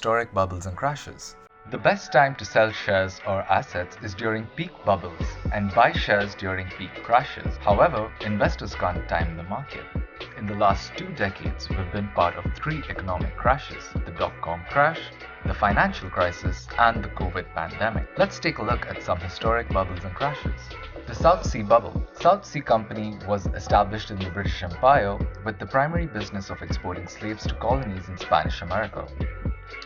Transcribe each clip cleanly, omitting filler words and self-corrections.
Historic bubbles and crashes. The best time to sell shares or assets is during peak bubbles and buy shares during peak crashes. However, investors can't time the market. In the last 2 decades, we've been part of 3 economic crashes: the dot-com crash, the financial crisis, and the COVID pandemic. Let's take a look at some historic bubbles and crashes. The South Sea Bubble. South Sea Company was established in the British Empire with the primary business of exporting slaves to colonies in Spanish America.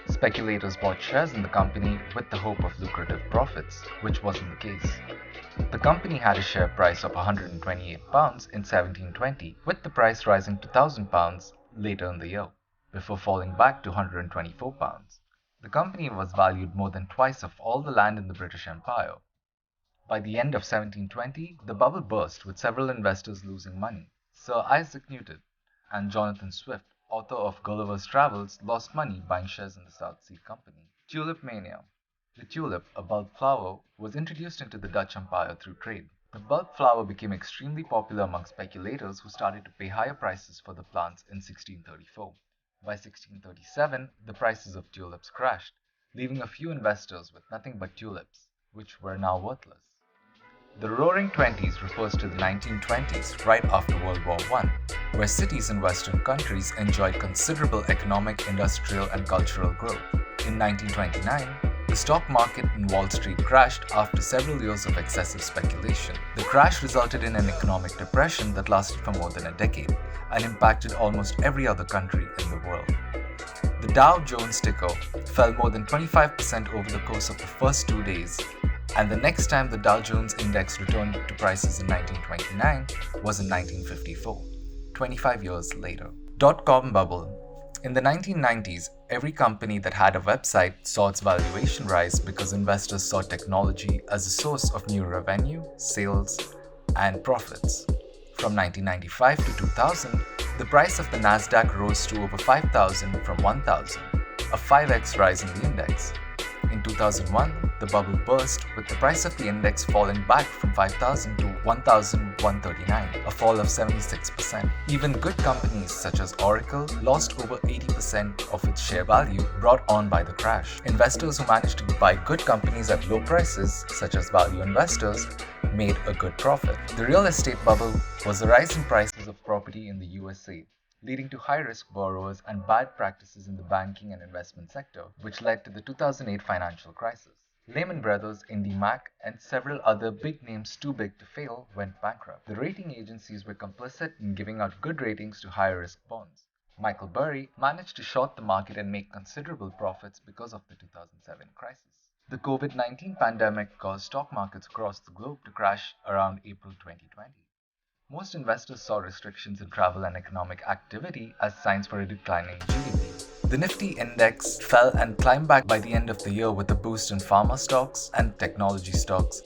Speculators bought shares in the company with the hope of lucrative profits, which wasn't the case. The company had a share price of £128 in 1720, with the price rising to £1,000 later in the year, before falling back to £124. The company was valued more than twice of all the land in the British Empire. By the end of 1720, the bubble burst with several investors losing money. Sir Isaac Newton and Jonathan Swift, author of Gulliver's Travels, lost money buying shares in the South Sea Company. Tulip mania. The tulip, a bulb flower, was introduced into the Dutch Empire through trade. The bulb flower became extremely popular among speculators who started to pay higher prices for the plants in 1634. By 1637, the prices of tulips crashed, leaving a few investors with nothing but tulips, which were now worthless. The Roaring Twenties refers to the 1920s, right after World War I, where cities in Western countries enjoyed considerable economic, industrial, and cultural growth. In 1929, the stock market in Wall Street crashed after several years of excessive speculation. The crash resulted in an economic depression that lasted for more than a decade and impacted almost every other country in the world. The Dow Jones ticker fell more than 25% over the course of the first 2 days, and the next time the Dow Jones Index returned to prices in 1929 was in 1954, 25 years later. Dot-com bubble. In the 1990s, every company that had a website saw its valuation rise because investors saw technology as a source of new revenue, sales, and profits. From 1995 to 2000, the price of the Nasdaq rose to over 5,000 from 1,000, a 5x rise in the index. In 2001, the bubble burst with the price of the index falling back from 5,000 to 1,139, a fall of 76%. Even good companies such as Oracle lost over 80% of its share value brought on by the crash. Investors who managed to buy good companies at low prices, such as value investors, made a good profit. The real estate bubble was the rise in prices of property in the USA, leading to high-risk borrowers and bad practices in the banking and investment sector, which led to the 2008 financial crisis. Lehman Brothers, IndyMac, and several other big names too big to fail went bankrupt. The rating agencies were complicit in giving out good ratings to high-risk bonds. Michael Burry managed to short the market and make considerable profits because of the 2007 crisis. The COVID-19 pandemic caused stock markets across the globe to crash around April 2020. Most investors saw restrictions in travel and economic activity as signs for a declining GDP. The Nifty index fell and climbed back by the end of the year with a boost in pharma stocks and technology stocks